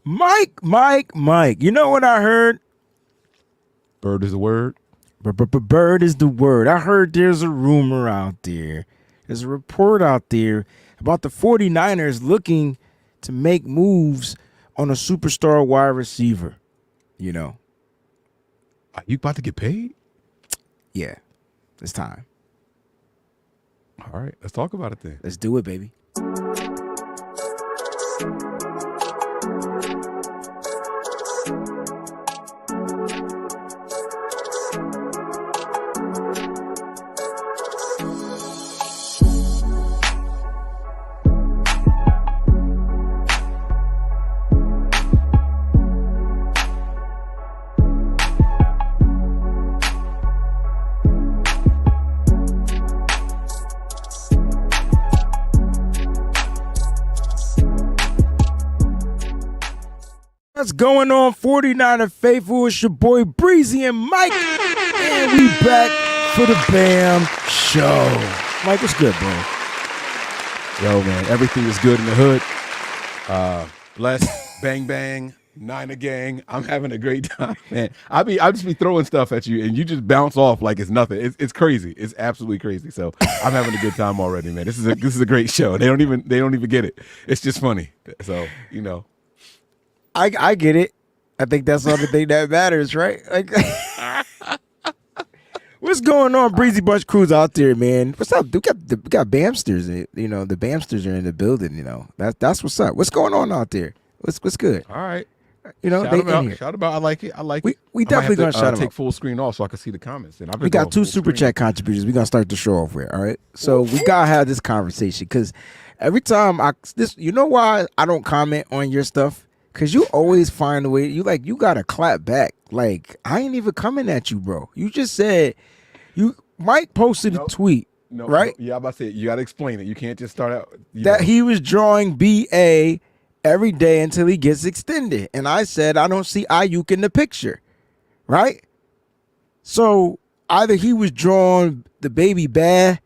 Mike. You know what I heard? Bird is the word. Bird is the word. I heard there's a rumor out there. There's a report out there about the 49ers looking to make moves on a superstar wide receiver. You know. Are you about to get paid? Yeah. It's time. All right. Let's talk about it then. Let's do it, baby. What's going on, 49er faithful? It's your boy Breezie and Mike, and we back for the B.A.M. show. Mike, what's good, bro? Yo, man, everything is good in the hood. Blessed, bang, bang, Niner gang. I'm having a great time, man. I just be throwing stuff at you, and you just bounce off like it's nothing. It's crazy. It's absolutely crazy. So I'm having a good time already, man. This is a great show. They don't even get it. It's just funny. So I get it. I think that's the only thing that matters, right? Like, what's going on, Breezy Bunch crews out there, man? What's up? We got Bamsters. You know, the Bamsters are in the building. You know, that's what's up. What's going on out there? What's good? All right. You know, shout about. I like it. We definitely gonna shout them take out. full screen off so I can see the comments. And we got 2 super chat contributions. We're gonna start the show off with. All right. So we gotta have this conversation because every time you know why I don't comment on your stuff? Cause you always find a way. You gotta clap back. Like, I ain't even coming at you, bro. You just said Mike posted a tweet, right? Yeah, I'm about to say you gotta explain it. You can't just start out he was drawing B.A. every day until he gets extended, and I said I don't see Aiyuk in the picture, right? So either he was drawing the baby bad,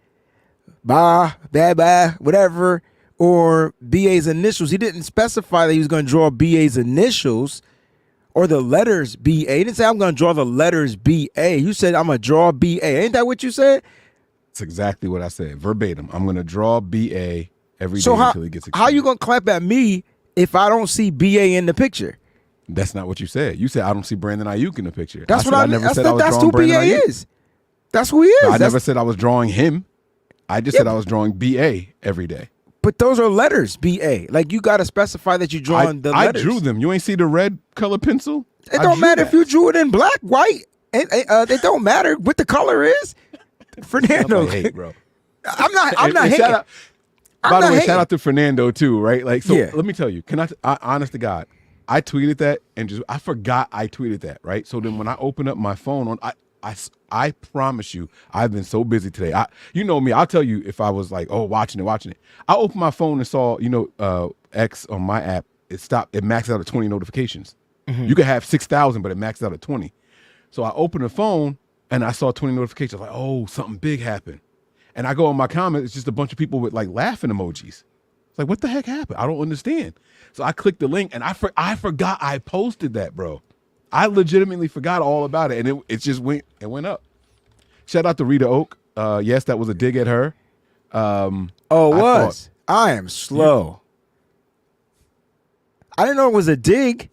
whatever. Or B.A.'s initials. He didn't specify that he was going to draw B.A.'s initials or the letters B.A. He didn't say I'm going to draw the letters B.A. You said I'm going to draw B.A. Ain't that what you said? That's exactly what I said. Verbatim. I'm going to draw B.A. every day until he gets extended. How you going to clap at me if I don't see B.A. in the picture? That's not what you said. You said I don't see Brandon Aiyuk in the picture. That's I never said I was that's drawing who B.A. Brandon Aiyuk. is. That's who he is. No, I never said I was drawing him. I just said I was drawing B.A. every day. But those are letters, B.A. Like, you got to specify that you're drawing the letters. I drew them. You ain't see the red color pencil? It don't matter if you drew it in black, white. It don't matter what the color is. Fernando. Hate, bro. I'm not hating. By the way, shout out to Fernando too, right? Like, so Yeah. let me tell you, honest to God, I tweeted that and I forgot I tweeted that, right? So then when I open up my phone I promise you, I've been so busy today. You know me, I'll tell you if I was like, watching it. I opened my phone and saw, X on my app, it maxed out at 20 notifications. Mm-hmm. You could have 6,000, but it maxed out at 20. So I opened the phone and I saw 20 notifications. Like, something big happened. And I go on my comments, it's just a bunch of people with like laughing emojis. It's like, what the heck happened? I don't understand. So I clicked the link and I forgot I posted that, bro. I legitimately forgot all about it, and it just went up. Shout out to Rita Oak. Yes, that was a dig at her. I am slow. I didn't know it was a dig.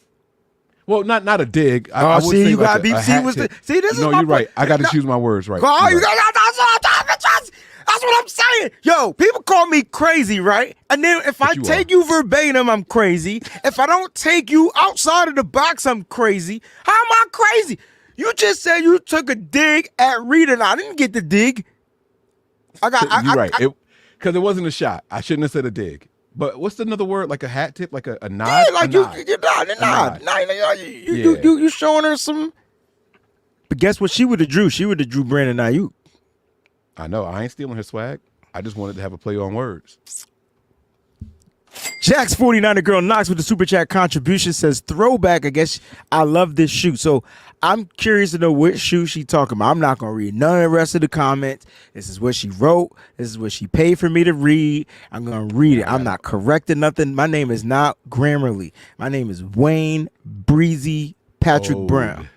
Well, not a dig. See, you got to be. See, this is. No, you're right. I got to choose my words right. That's what I'm saying. Yo, people call me crazy, right? And then if I take you verbatim, I'm crazy. If I don't take you outside of the box, I'm crazy. How am I crazy? You just said you took a dig at Rita, and I didn't get the dig. You're right. Because it wasn't a shot. I shouldn't have said a dig. But what's another word? Like a hat tip? Like a nod? Yeah, like you showing her some. But guess what she would have drew? She would have drew Brandon Aiyuk. I know. I ain't stealing her swag. I just wanted to have a play on words. Jack's 49er girl Knox with the super chat contribution says throwback. I guess I love this shoe. So I'm curious to know which shoe she talking about. I'm not gonna read none of the rest of the comments. This is what she wrote. This is what she paid for me to read. I'm gonna read it. I'm not correcting nothing. My name is not Grammarly. My name is WayneBreezie Patrick Brown.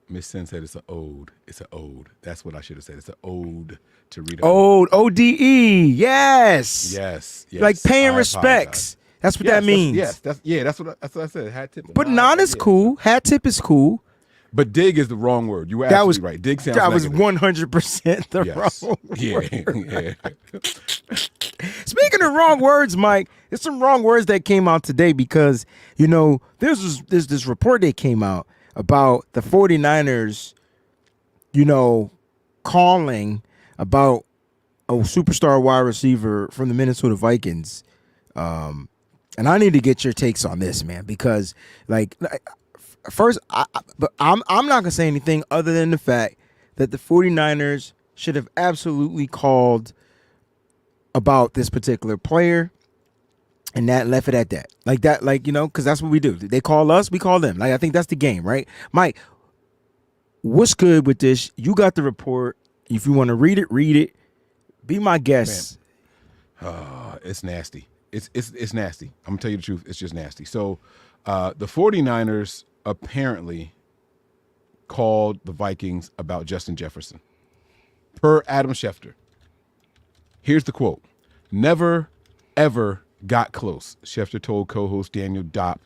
Miss Sen said it's an ode. It's an ode. That's what I should have said. It's an ode to read. Ode, ODE. Yes. Yes. Like paying respects. That's what that means. That's what I said. Hat tip. But non is cool. Hat tip is cool. But dig is the wrong word. You were absolutely right. Dig sounds that negative. was 100% the wrong word. Yeah. Speaking of wrong words, Mike, there's some wrong words that came out today because, you know, there's this report that came out about the 49ers, you know, calling about a superstar wide receiver from the Minnesota Vikings. And I need to get your takes on this, man, because like first, I'm not going to say anything other than the fact that the 49ers should have absolutely called about this particular player and that left it at that. Like that, like, you know, because that's what we do. They call us, we call them. Like, I think that's the game, right? Mike, what's good with this? You got the report. If you want to read it. Be my guest. It's nasty. It's nasty. I'm going to tell you the truth. It's just nasty. So the 49ers apparently called the Vikings about Justin Jefferson. Per Adam Schefter. Here's the quote. Never, ever got close, Schefter told co-host Daniel Dopp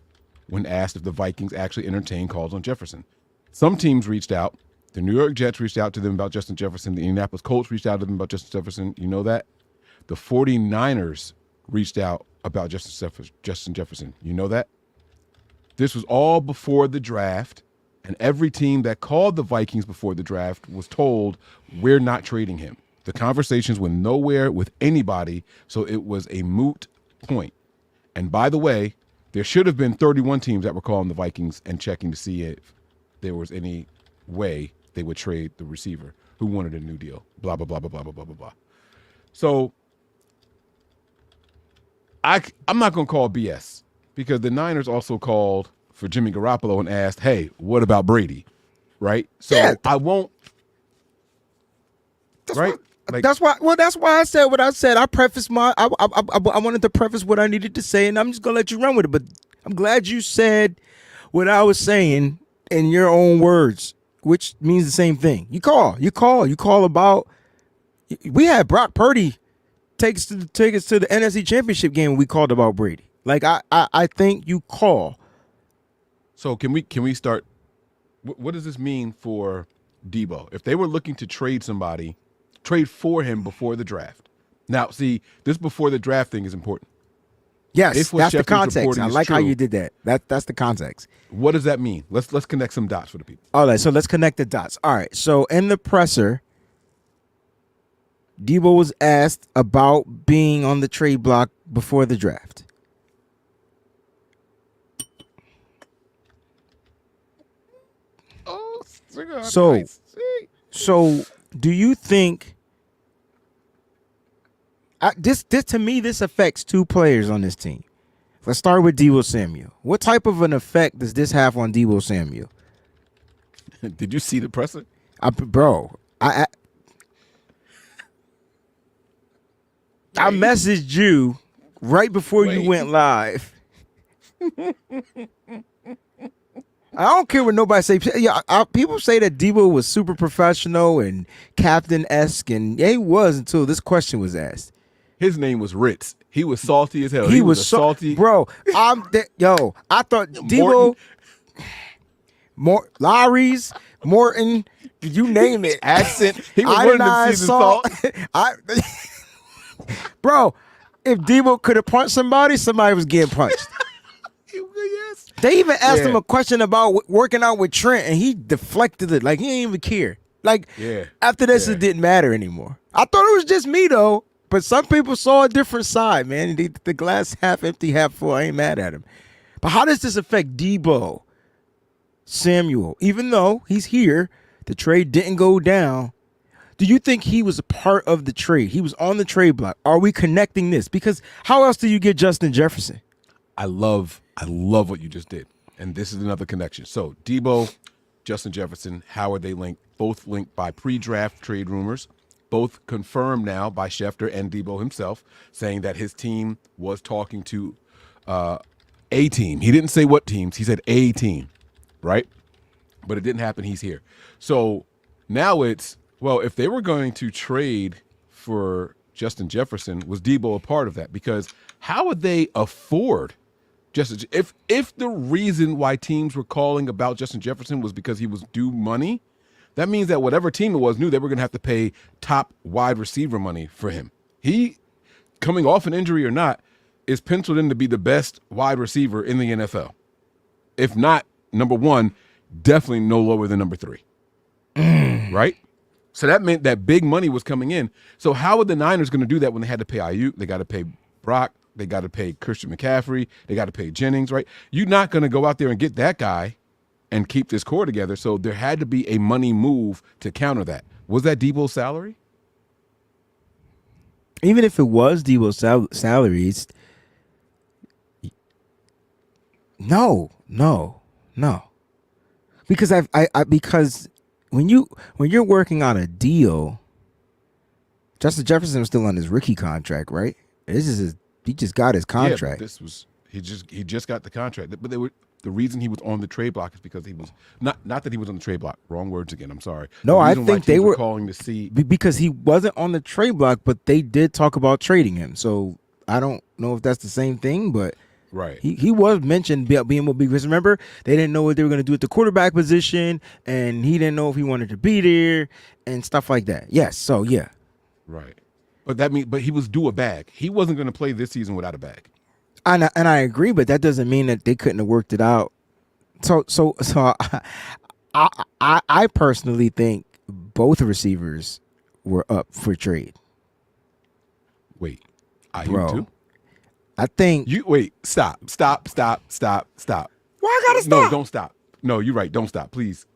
when asked if the Vikings actually entertained calls on Jefferson. Some teams reached out. The New York Jets reached out to them about Justin Jefferson. The Indianapolis Colts reached out to them about Justin Jefferson. You know that? The 49ers reached out about Justin Jefferson. You know that? This was all before the draft, and every team that called the Vikings before the draft was told, we're not trading him. The conversations went nowhere with anybody, so it was a moot point. And by the way, there should have been 31 teams that were calling the Vikings and checking to see if there was any way they would trade the receiver who wanted a new deal. Blah, blah, blah, blah, blah, blah, blah, blah, blah. So I'm not going to call BS because the Niners also called for Jimmy Garoppolo and asked, hey, what about Brady? Right? So yeah. I won't. Right? That's why I said what I said. I prefaced I wanted to preface what I needed to say, and I'm just gonna let you run with it. But I'm glad you said what I was saying in your own words, which means the same thing. You call about. We had Brock Purdy take us to the NFC Championship game when we called about Brady. Like I think you call. So can we start? What does this mean for Deebo? If they were looking to trade somebody. Trade for him before the draft. Now, see, this before the draft thing is important. Yes, that's the context. I like how you did that. That's the context. What does that mean? Let's connect some dots for the people. All right, so let's connect the dots. All right, so in the presser, Deebo was asked about being on the trade block before the draft. Oh, so do you think this to me this affects two players on this team? Let's start with Deebo Samuel. What type of an effect does this have on Deebo Samuel? Did you see the presser? I messaged you right before you went live. I don't care what nobody say. Yeah, people say that Deebo was super professional and captain-esque, and yeah, he was until this question was asked. His name was Ritz. He was salty as hell. He was salty. Bro, I thought Deebo, Lowry's, Morton, you name it. Accent. He was one of them seasoned salt. Bro, if Deebo could have punched somebody was getting punched. Yes. They even asked him a question about working out with Trent, and he deflected it like he didn't even care. Like, after this, it didn't matter anymore. I thought it was just me, though. But some people saw a different side, man. The glass half empty, half full. I ain't mad at him. But how does this affect Deebo Samuel? Even though he's here, the trade didn't go down. Do you think he was a part of the trade? He was on the trade block. Are we connecting this? Because how else do you get Justin Jefferson? I love what you just did. And this is another connection. So Deebo, Justin Jefferson, how are they linked? Both linked by pre-draft trade rumors. Both confirmed now by Schefter and Deebo himself, saying that his team was talking to a team. He didn't say what teams. He said a team, right? But it didn't happen. He's here. So now it's, well, if they were going to trade for Justin Jefferson, was Deebo a part of that? Because how would they afford Justin? If the reason why teams were calling about Justin Jefferson was because he was due money, that means that whatever team it was knew they were going to have to pay top wide receiver money for him. He, coming off an injury or not, is penciled in to be the best wide receiver in the NFL. If not number one, definitely no lower than number 3. Right? So that meant that big money was coming in. So how are the Niners going to do that when they had to pay Aiyuk? They got to pay Brock. They got to pay Christian McCaffrey. They got to pay Jennings, right? You're not going to go out there and get that guy and keep this core together. So there had to be a money move to counter that. Was that Deebo's salary? Even if it was Deebo's salaries, no. Because because when you're working on a deal, Justin Jefferson was still on his rookie contract, right? He just got his contract. Yeah, this was he just got the contract. But the reason he was on the trade block is because he was not that he was on the trade block. Wrong words again. I'm sorry. No, I think they were calling to see because he wasn't on the trade block, but they did talk about trading him. So I don't know if that's the same thing, but right. He was mentioned being with because remember they didn't know what they were going to do at the quarterback position, and he didn't know if he wanted to be there and stuff like that. Yes, so yeah, right. But he was due a bag. He wasn't going to play this season without a bag. And I agree, but that doesn't mean that they couldn't have worked it out. So I personally think both receivers were up for trade. Wait, Aiyuk too? I think you wait. Stop. Why I gotta stop? No, don't stop. No, you're right. Don't stop. Please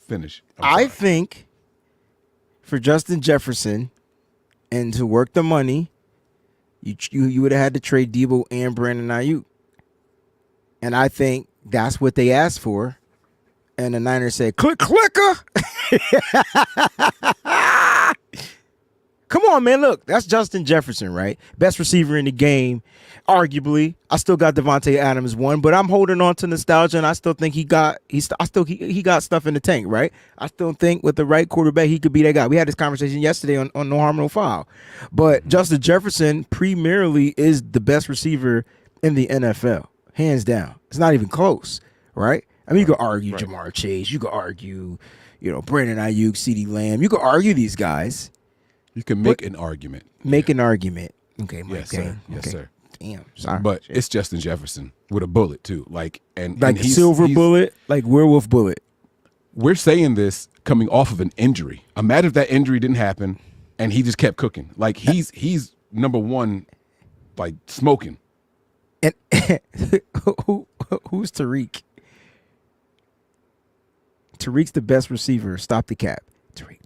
finish. I think for Justin Jefferson and to work the money, you would have had to trade Deebo and Brandon Aiyuk. And I think that's what they asked for. And the Niners said, clicker. Come on, man. Look, that's Justin Jefferson, right? Best receiver in the game, arguably. I still got Devontae Adams 1, but I'm holding on to nostalgia, and I still think he got stuff in the tank, right? I still think with the right quarterback, he could be that guy. We had this conversation yesterday on No Harm, No Foul. But Justin Jefferson primarily is the best receiver in the NFL, hands down. It's not even close, right? I mean, you could argue Jamar Chase. You could argue, Brandon Aiyuk, CeeDee Lamb. You could argue these guys. You can make an argument. Make an argument. Okay, Mike. Yes, sir. Yes, sir. Damn, sorry. But it's Justin Jefferson with a bullet too, and a silver bullet, like werewolf bullet. We're saying this coming off of an injury. Imagine if that injury didn't happen, and he just kept cooking. Like he's number one, like smoking. And who's Tariq? Tariq's the best receiver. Stop the cap. Tariq.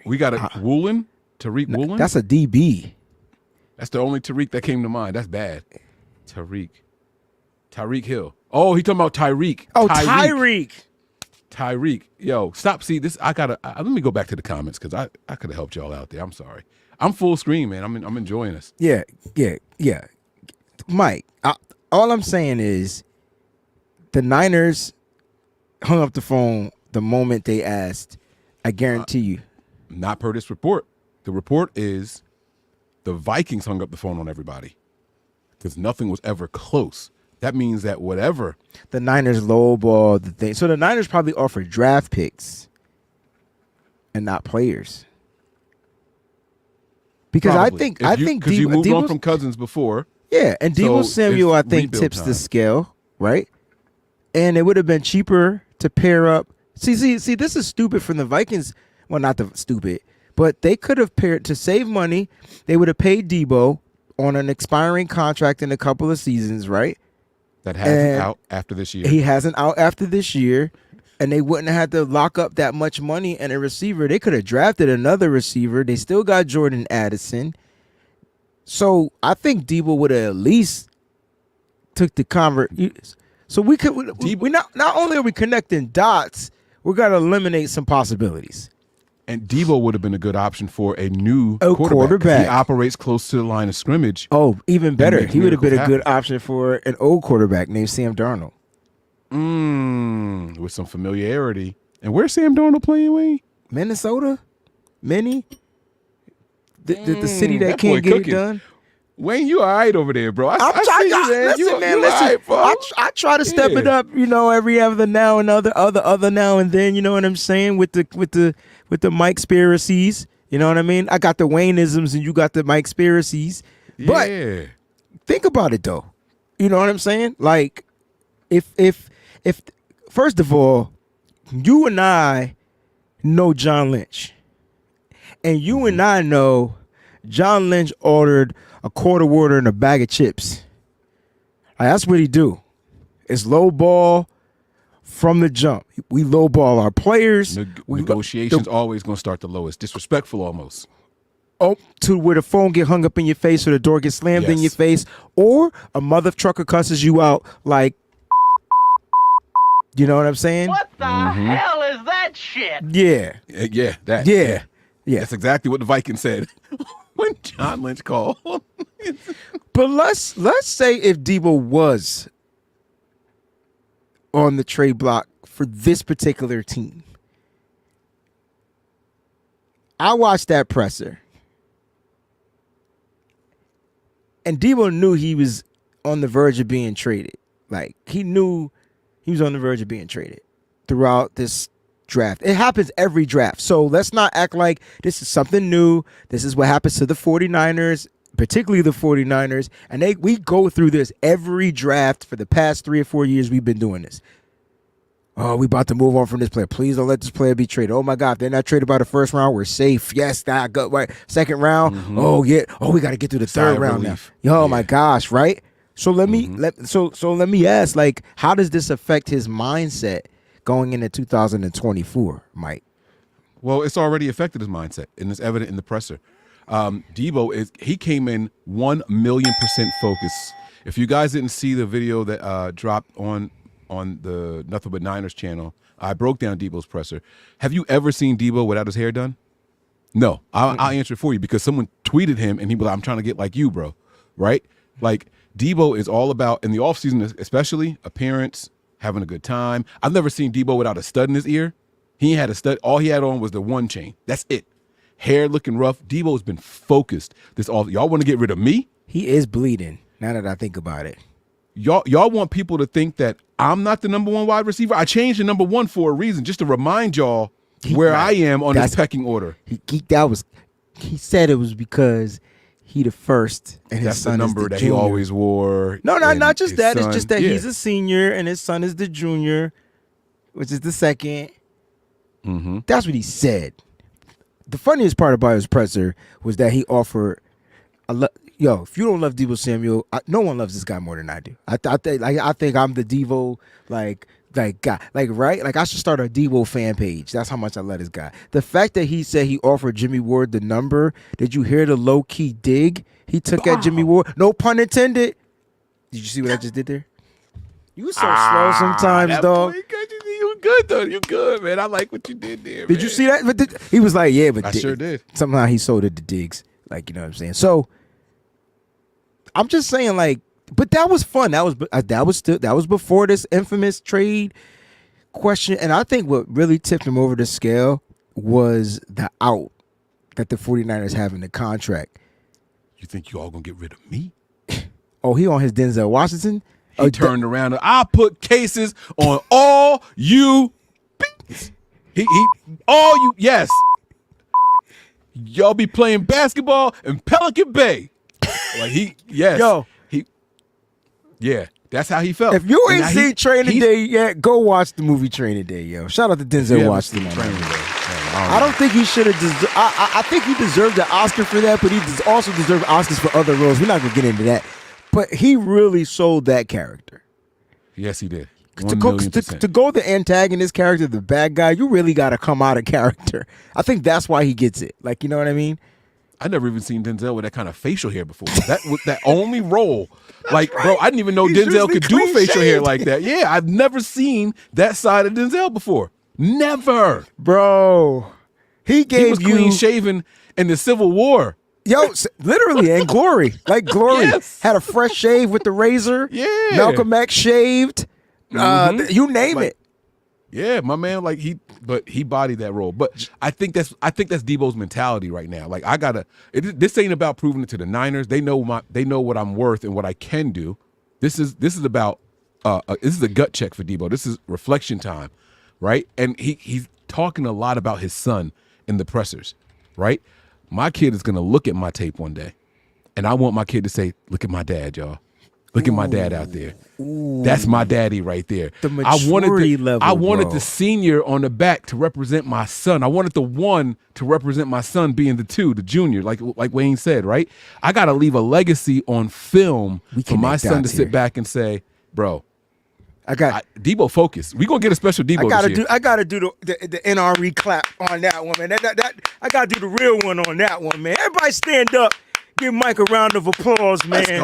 We got a Woolen, Tariq Woolen. That's a DB. That's the only Tariq that came to mind. That's bad. Tyreek Hill. Oh, he talking about Tyreek. Oh, Tyreek. Yo, stop. See this. Let me go back to the comments because I could have helped y'all out there. I'm sorry. I'm full screen, man. I'm enjoying this. Yeah. Mike, all I'm saying is the Niners hung up the phone the moment they asked. I guarantee you. Not per this report. The report is the Vikings hung up the phone on everybody because nothing was ever close. That means that whatever. The Niners lowballed the thing. So the Niners probably offered draft picks and not players. Because Probably. I think because you moved on from Cousins before. Yeah, and Deebo Samuel I think tips the scale, right? And it would have been cheaper to pair up. See, this is stupid from the Vikings. Well, not the stupid, but they could have paired to save money. They would have paid Deebo on an expiring contract in a couple of seasons, right? That hasn't out after this year. He hasn't out after this year, and they wouldn't have had to lock up that much money and a receiver. They could have drafted another receiver. They still got Jordan Addison. So I think Deebo would have at least took the convert. So we not only are we connecting dots, we got to eliminate some possibilities. And Deebo would have been a good option for a new quarterback. He operates close to the line of scrimmage. Oh, even better. He would have been a good option for an old quarterback named Sam Darnold. With some familiarity. And where's Sam Darnold playing, Wayne? Minnesota? Minnie? The city that can't get it done? Wayne, you all right over there, bro. Listen, I try to step it up, every other now and other now and then, you know what I'm saying, with the Mike Spiracies, you know what I mean? I got the Wayneisms and you got the Mike Spiracies. But think about it though. You know what I'm saying? Like if first of all, you and I know John Lynch. And you and I know John Lynch ordered a quarter water and a bag of chips. Like, that's what he do. It's low ball from the jump. We low ball our players. Negotiations always going to start the lowest. Disrespectful almost. Oh, to where the phone get hung up in your face or the door gets slammed in your face, or a mother trucker cusses you out like, you know what I'm saying? What the hell is that shit? Yeah. Yeah, that. Yeah. That's exactly what the Vikings said when John Lynch called. But let's say if Deebo was on the trade block for this particular team. I watched that presser. And Deebo knew he was on the verge of being traded. Like, he knew he was on the verge of being traded throughout this draft. It happens every draft. So let's not act like this is something new. This is what happens to the 49ers, particularly the 49ers. And we go through this every draft for the past 3 or 4 years we've been doing this. Oh, we about to move on from this player. Please don't let this player be traded. Oh, my God. If they're not traded by the first round, we're safe. Yes, that good. Right. Second round. Oh, yeah. Oh, we got to get through the third round now. Oh, my gosh. Right. So let me let me ask, like, how does this affect his mindset going into 2024, Mike? Well, it's already affected his mindset, and it's evident in the presser. Deebo he came in 1,000,000% focused. If you guys didn't see the video that dropped on the Nothing But Niners channel, I broke down Deebo's presser. Have you ever seen Deebo without his hair done? No. I'll answer it for you because someone tweeted him, and he was like, I'm trying to get like you, bro. Right? Like, Deebo is all about, in the offseason especially, appearance, having a good time. I've never seen Deebo without a stud in his ear. He had a stud. All he had on was the one chain. That's it. Hair looking rough. Deebo's been focused. Y'all want to get rid of me? He is bleeding, now that I think about it. Y'all want people to think that I'm not the number one wide receiver? I changed the number one for a reason, just to remind y'all where I am on this pecking order. He said it was because he the first and his son the number is the that junior. He always wore. No, not just that. It's just that yeah. he's a senior and his son is the junior, which is the second. Mm-hmm. That's what he said. The funniest part about his presser was that he offered if you don't love Deebo Samuel, no one loves this guy more than I do. I think I'm the Deebo guy, right? Like, I should start a Deebo fan page. That's how much I love this guy. The fact that he said he offered Jimmy Ward the number, did you hear the low key dig he took at Jimmy Ward? No pun intended. Did you see what I just did there? You so slow sometimes, dog. You good though. You good, man. I like what you did there. Did you see that? But he was like, yeah, but I sure did. Somehow he sold it to Diggs. Like, you know what I'm saying? So I'm just saying, like, but that was fun. That was before this infamous trade question. And I think what really tipped him over the scale was the out that the 49ers have in the contract. You think you all gonna get rid of me? Oh, he on his Denzel Washington? He turned around. I'll put cases on all you. Yes. Y'all be playing basketball in Pelican Bay. Like that's how he felt. If you ain't seen Training Day yet, go watch the movie Training Day, yo. Shout out to Denzel Washington. I don't think he should have. I think he deserved an Oscar for that, but he also deserved Oscars for other roles. We're not gonna get into that. But he really sold that character. Yes, he did. To 1,000,000%. go the antagonist character, the bad guy, you really got to come out of character. I think that's why he gets it. Like, you know what I mean? I never even seen Denzel with that kind of facial hair before. That was that only role. Like, bro, I didn't even know He's Denzel usually could do facial hair clean-shaved. like that. Yeah, I've never seen that side of Denzel before. Never. Bro, he He was you clean shaven in the Civil War. literally, and Glory. Like Glory Yes. had a fresh shave with the razor. Yeah. Malcolm X shaved. You name it. Yeah, my man, like he bodied that role. But I think that's Deebo's mentality right now. Like this ain't about proving it to the Niners. They know what I'm worth and what I can do. This is about this is a gut check for Deebo. This is reflection time, right? And he's talking a lot about his son in the pressers, right? My kid is gonna look at my tape one day, and I want my kid to say, "Look at my dad, y'all. Look at my dad out there. That's my daddy right there." The maturity level, I wanted bro. the senior on the back to represent my son. I wanted the 1 to represent my son being the 2, the junior, like Wayne said, right? I got to leave a legacy on film for my son to sit back and say, bro, Deebo focus. We gonna get a special Deebo this year. I gotta do the NRE clap on that one, man. That I gotta do the real one on that one, man. Everybody stand up. Give Mike a round of applause, man.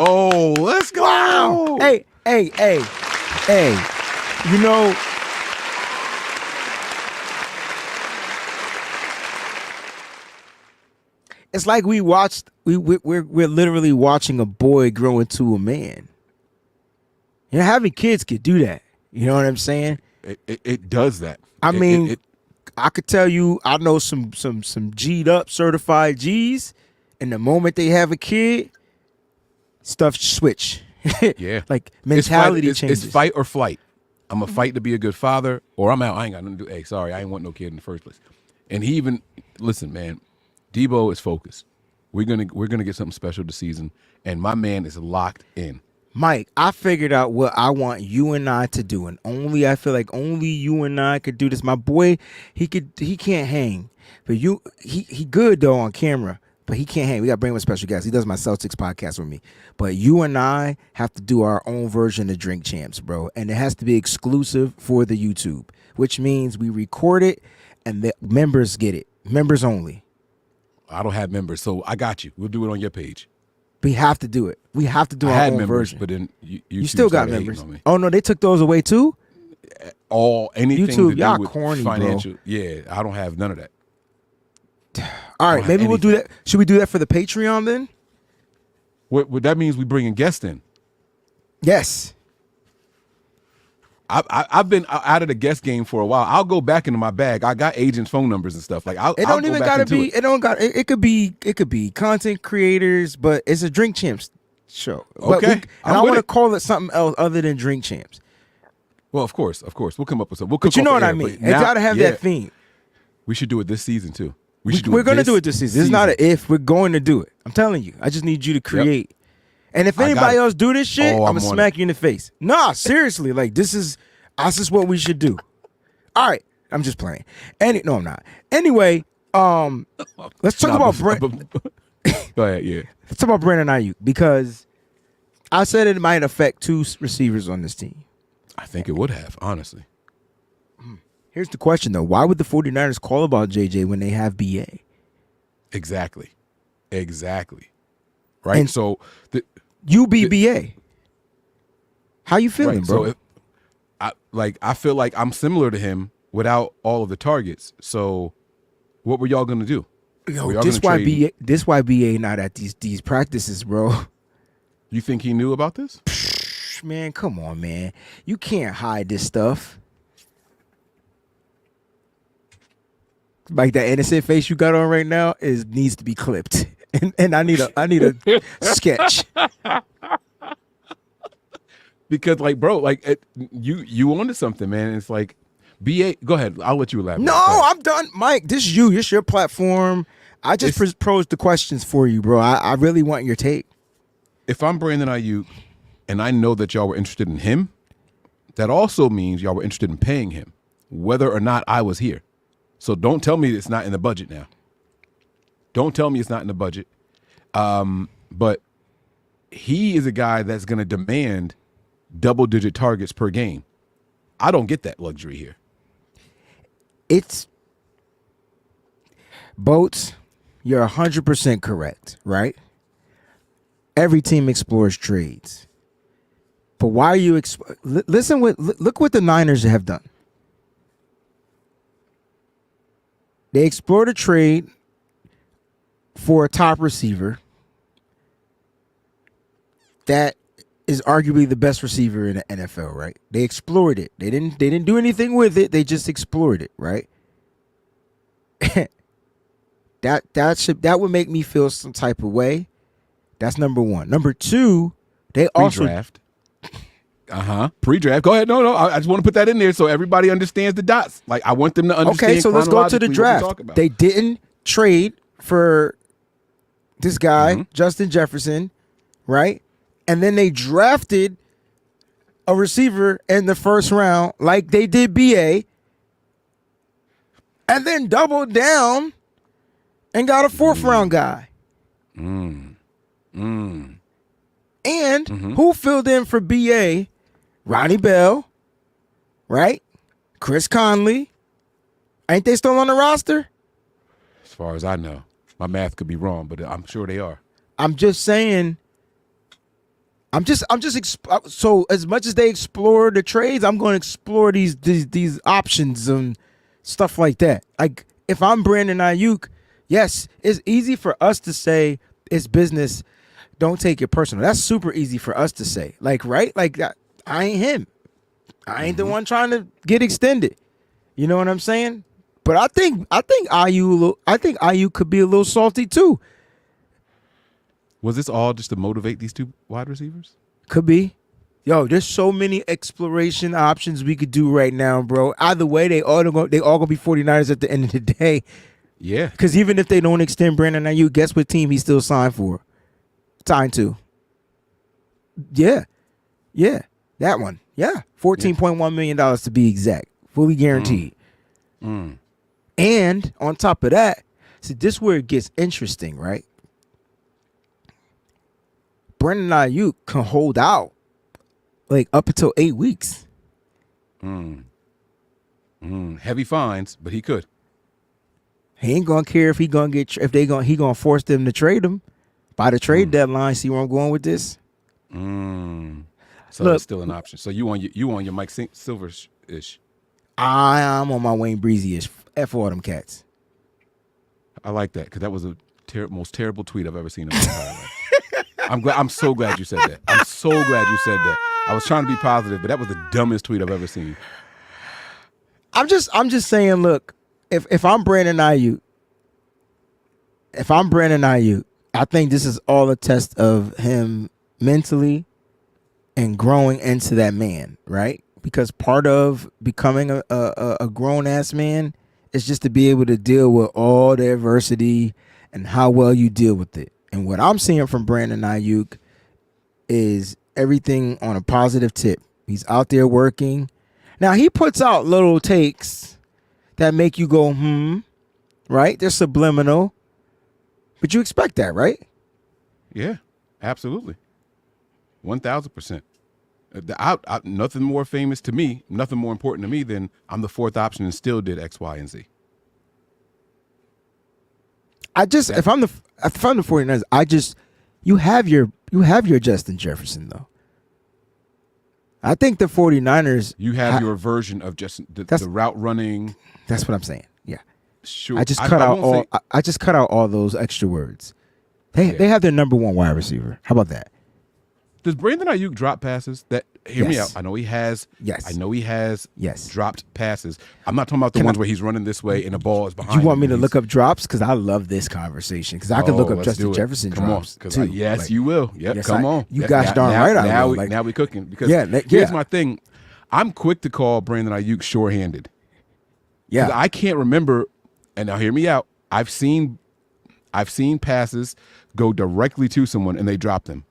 Let's go. Wow. Hey. You know, it's like we're literally watching a boy grow into a man. You know, having kids could do that. You know what I'm saying? It does that. I mean, I could tell you, I know some G'd up certified G's. And the moment they have a kid, stuff switch. Yeah. Like mentality it's changes. It's fight or flight. I'm a fight to be a good father, or I'm out. I ain't got nothing to do. Hey, sorry, I ain't want no kid in the first place. And he even listen, man. Deebo is focused. We're gonna get something special this season, and my man is locked in. Mike, I figured out what I want you and I to do, and I feel like only you and I could do this. My boy, he can't hang, but he good though on camera. But he can't hang. We got to bring him a special guest. He does my Celtics podcast with me. But you and I have to do our own version of Drink Champs, bro. And it has to be exclusive for the YouTube, which means we record it and the members get it. Members only. I don't have members, so I got you. We'll do it on your page. We have to do it. We have to do our own members, version. But then you still got members. Oh, no, they took those away too? Anything YouTube, to y'all do with corny, financial. bro. Yeah, I don't have none of that. All right, maybe we'll do that. Should we do that for the Patreon then? What that means we bringing guests in. Yes. I've been out of the guest game for a while. I'll go back into my bag. I got agents' phone numbers and stuff. Like It don't even gotta be. It could be content creators, but it's a Drink Champs show. Okay, and I want to call it something else other than Drink Champs. Well, of course, we'll come up with something. But you know what I mean. It gotta have that theme. We should do it this season too. We're going to do it this season. It's not an if. We're going to do it. I'm telling you. I just need you to create. Yep. And if anybody else do this shit, I'm going to smack you in the face. Nah, seriously. Like, this is what we should do. All right. I'm just playing. No, I'm not. Anyway, let's talk about Brandon. Go ahead, yeah. Let's talk about Brandon Aiyuk, because I said it might affect 2 receivers on this team. I think it would have, honestly. Here's the question, though. Why would the 49ers call about JJ when they have B.A.? Exactly. Right? And so you be B.A. How you feeling, right, bro? So I feel like I'm similar to him without all of the targets. So what were y'all gonna do? Yo, this why B.A. not at these practices, bro. You think he knew about this? Man, come on, man. You can't hide this stuff. Like that innocent face you got on right now needs to be clipped, and I need a sketch. Because like, bro, like you onto something, man. It's like B.A. Go ahead, I'll let you elaborate. No, I'm done, Mike. This is you. It's your platform. I just posed the questions for you, bro. I really want your take. If I'm Brandon Aiyuk, and I know that y'all were interested in him, that also means y'all were interested in paying him, whether or not I was here. So don't tell me it's not in the budget now. Don't tell me it's not in the budget. But he is a guy that's going to demand double-digit targets per game. I don't get that luxury here. It's Boats, you're 100% correct, right? Every team explores trades. But why are you look what the Niners have done. They explored a trade for a top receiver that is arguably the best receiver in the NFL, right? They explored it. They didn't do anything with it. They just explored it, right? that would make me feel some type of way. That's number one. Number two, they also Pre-draft. Pre-draft. Go ahead. No. I just want to put that in there so everybody understands the dots. Like, I want them to understand. Okay, so let's go to the draft. They didn't trade for this guy, Justin Jefferson, right? And then they drafted a receiver in the first round like they did B.A. and then doubled down and got a fourth round guy. And who filled in for B.A.? Ronnie Bell, right? Chris Conley. Ain't they still on the roster? As far as I know. My math could be wrong, but I'm sure they are. I'm just saying. So as much as they explore the trades, I'm going to explore these options and stuff like that. Like, if I'm Brandon Aiyuk, yes, it's easy for us to say it's business. Don't take it personal. That's super easy for us to say. Like, right? Like, I ain't him. I ain't the one trying to get extended. You know what I'm saying? But I think Aiyuk could be a little salty too. Was this all just to motivate these two wide receivers? Could be. Yo, there's so many exploration options we could do right now, bro. Either way, they all gonna be 49ers at the end of the day. Yeah. Because even if they don't extend Brandon Aiyuk, guess what team he's still signed for? Signed to. Yeah. That one. Yeah. $14.1 million to be exact. Fully guaranteed. And on top of that, see, this is where it gets interesting, right? Brandon Aiyuk can hold out like up until 8 weeks. Heavy fines, but he could. He ain't gonna care if he gonna force them to trade him by the trade deadline. See where I'm going with this? So that's still an option. So you on your Mike Silvers-ish. I'm on my WayneBreezie-ish. F all them cats. I like that because that was the most terrible tweet I've ever seen in my entire life. I'm so glad you said that. I'm so glad you said that. I was trying to be positive, but that was the dumbest tweet I've ever seen. I'm just saying, look, if I'm Brandon Aiyuk, I think this is all a test of him mentally and growing into that man, right? Because part of becoming a grown-ass man is just to be able to deal with all the adversity and how well you deal with it. And what I'm seeing from Brandon Aiyuk is everything on a positive tip. He's out there working. Now, he puts out little takes that make you go, right? They're subliminal. But you expect that, right? Yeah, absolutely. 1,000%. Nothing more famous to me, nothing more important to me than I'm the fourth option and still did X, Y, and Z. If I'm the 49ers, you have your Justin Jefferson though. I think the 49ers you have your version of Justin the route running. That's what I'm saying. Yeah. Sure. I just cut out all those extra words. They have their number one wide receiver. How about that? Does Brandon Aiyuk drop passes? Hear me out. I know he has. Yes. I know he has. Yes. Dropped passes. I'm not talking about the ones where he's running this way and the ball is behind. You want me to look up drops? Because I love this conversation. Because I could look up Justin Jefferson drops too. Yes, you will. Yep. Yes, come on. You gosh darn right. Now we're cooking. Because here's my thing. I'm quick to call Brandon Aiyuk sure-handed. Yeah. I can't remember. And now hear me out. I've seen passes go directly to someone and they drop them.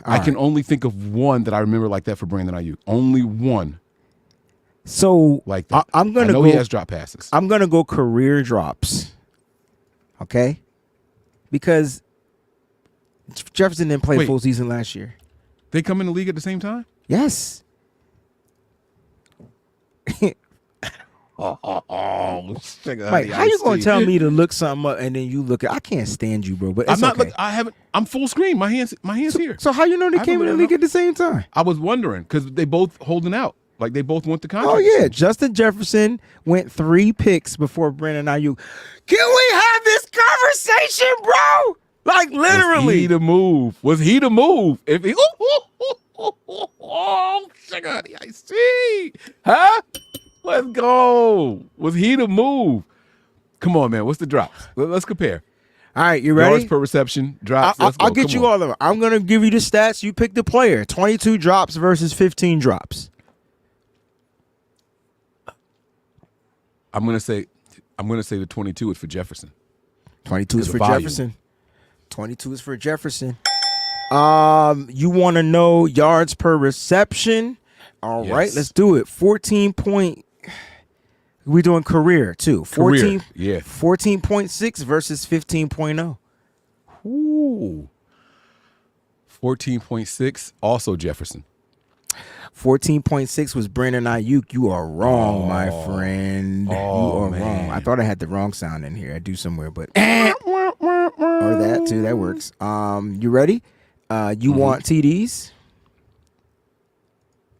I can only think of one that I remember like that for Brandon Aiyuk. Only one. So like that. I know he has drop passes. I'm gonna go career drops. Okay, because Jefferson didn't play full season last year. They come in the league at the same time? Yes. Mike, how you gonna tell me to look something up and then you look at? I can't stand you, bro. But it's I'm not. okay. I haven't. I'm full screen. My hands here. So how you know they came in the league at the same time? I was wondering because they both holding out. Like they both want the contract. Oh yeah, Justin Jefferson went 3 picks before Brandon Aiyuk. Can we have this conversation, bro? Like literally. Was he the move? Was he the move? If he, oh, sugar, I see. Huh? Let's go. Was he the move? Come on, man. What's the drops? Let's compare. All right, you ready? Yards per reception, drops. Let's go. I'll get you all of them. I'm going to give you the stats. You pick the player. 22 drops versus 15 drops. I'm gonna say the 22 is for Jefferson. 22 is for volume. Jefferson. 22 is for Jefferson. You want to know yards per reception? All right, let's do it. 14 point. We're doing career too. 14, career, yeah. 14.6 versus 15.0. Ooh. 14.6, also Jefferson. 14.6 was Brandon Aiyuk. You are wrong, my friend. You are wrong. I thought I had the wrong sound in here. I do somewhere, but or that too. That works. You ready? You want TDs?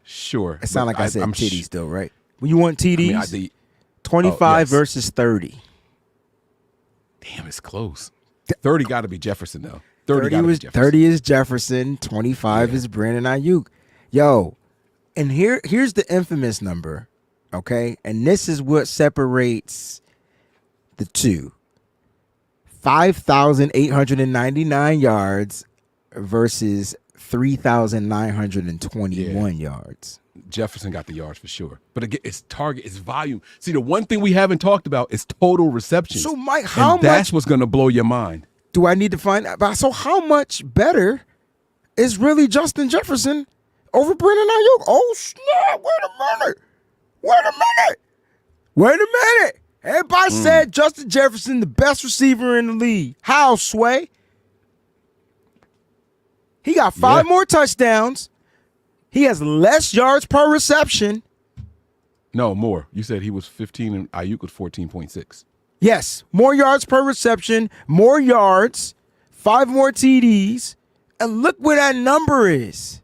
Sure. It sounds like I said TDs though, right? When you want TDs, 25 yes. versus 30. Damn, it's close. 30 got to be Jefferson though. 30 is Jefferson. 25 is Brandon Aiyuk. Yo. And here's the infamous number, okay? And this is what separates the two. 5,899 yards versus 3,921 yards. Jefferson got the yards for sure. But again, it's target, it's volume. See, the one thing we haven't talked about is total receptions. So, Mike, that's what's going to blow your mind. Do I need to find out? So how much better is really Justin Jefferson over Brandon Aiyuk? Oh, snap. Wait a minute. Everybody said Justin Jefferson, the best receiver in the league. How, Sway? He got 5 more touchdowns. He has less yards per reception. No, more. You said he was 15 and Aiyuk was 14.6. Yes, more yards per reception, more yards, 5 more TDs, and look where that number is.